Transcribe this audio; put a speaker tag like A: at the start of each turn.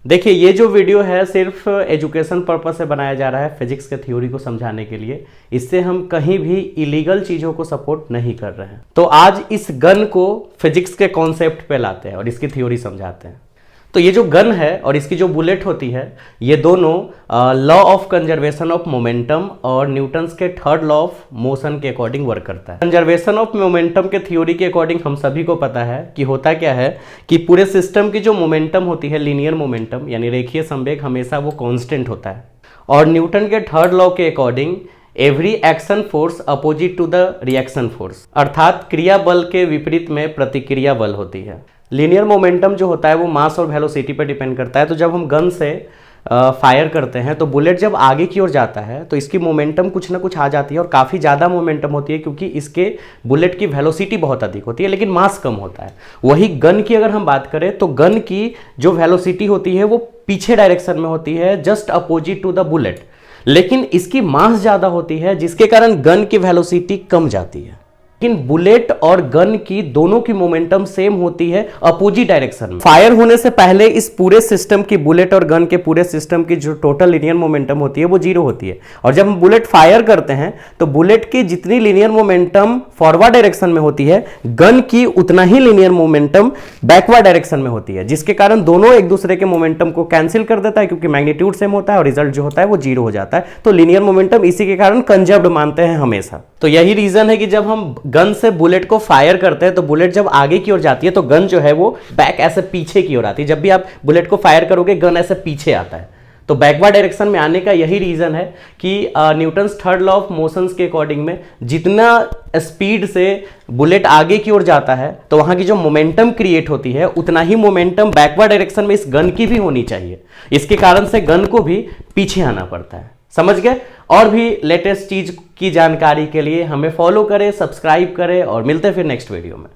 A: देखिए, ये जो वीडियो है सिर्फ एजुकेशन पर्पस से बनाया जा रहा है, फिजिक्स के थ्योरी को समझाने के लिए। इससे हम कहीं भी इलीगल चीज़ों को सपोर्ट नहीं कर रहे हैं। तो आज इस गन को फिजिक्स के कॉन्सेप्ट पे लाते हैं और इसकी थ्योरी समझाते हैं। तो ये जो गन है और इसकी जो बुलेट होती है, ये दोनों law of conservation of momentum और न्यूटन्स के थर्ड लॉ ऑफ मोशन के अकॉर्डिंग वर्क करता है। कंजर्वेशन ऑफ मोमेंटम के थ्योरी के अकॉर्डिंग हम सभी को पता है कि होता क्या है कि पूरे सिस्टम की जो मोमेंटम होती है, लीनियर मोमेंटम यानी रेखीय संवेग, हमेशा वो कांस्टेंट होता है। और न्यूटन के थर्ड लॉ के according every action force opposite to the reaction force, अर्थात क्रिया बल के विपरीत में प्रतिक्रिया बल होती है। लीनियर मोमेंटम जो होता है वो मास और वेलोसिटी पर डिपेंड करता है। तो जब हम गन से फायर करते हैं तो बुलेट जब आगे की ओर जाता है तो इसकी मोमेंटम कुछ ना कुछ आ जाती है और काफ़ी ज़्यादा मोमेंटम होती है, क्योंकि इसके बुलेट की वेलोसिटी बहुत अधिक होती है लेकिन मास कम होता है। वही गन की अगर हम बात करें तो गन की जो वेलोसिटी होती है वो पीछे डायरेक्शन में होती है, just opposite to the bullet, लेकिन इसकी मास ज़्यादा होती है जिसके कारण गन की वेलोसिटी कम जाती है। लेकिन बुलेट और गन की दोनों की मोमेंटम सेम होती है अपोजिट डायरेक्शन में। फायर होने से पहले इस पूरे सिस्टम की, बुलेट और गन के पूरे सिस्टम की जो टोटल लीनियर मोमेंटम होती है वो 0 होती है। और जब हम बुलेट फायर करते हैं तो बुलेट की जितनी लीनियर मोमेंटम फॉरवर्ड डायरेक्शन में होती है, गन की उतना ही लीनियर मोमेंटम बैकवर्ड डायरेक्शन में होती है, जिसके कारण दोनों एक दूसरे के मोमेंटम को कैंसिल कर देता है, क्योंकि मैग्नीट्यूड सेम होता है और रिजल्ट जो होता है वो 0 हो जाता है। तो लीनियर मोमेंटम इसी के कारण कंजर्व्ड मानते हैं हमेशा। तो यही रीजन है कि जब हम गन से बुलेट को फायर करते हैं तो बुलेट जब आगे की ओर जाती है तो गन जो है वो बैक ऐसे पीछे की ओर आती है। जब भी आप बुलेट को फायर करोगे गन ऐसे पीछे आता है। तो बैकवर्ड डायरेक्शन में आने का यही रीजन है कि Newton's third law of motions के अकॉर्डिंग में जितना स्पीड से बुलेट आगे की ओर जाता है तो वहां की जो मोमेंटम क्रिएट होती है उतना ही मोमेंटम बैकवर्ड डायरेक्शन में इस गन की भी होनी चाहिए। इसके कारण से गन को भी पीछे आना पड़ता है। समझ गए? और भी लेटेस्ट चीज की जानकारी के लिए हमें फॉलो करें, सब्सक्राइब करें और मिलते हैं फिर नेक्स्ट वीडियो में।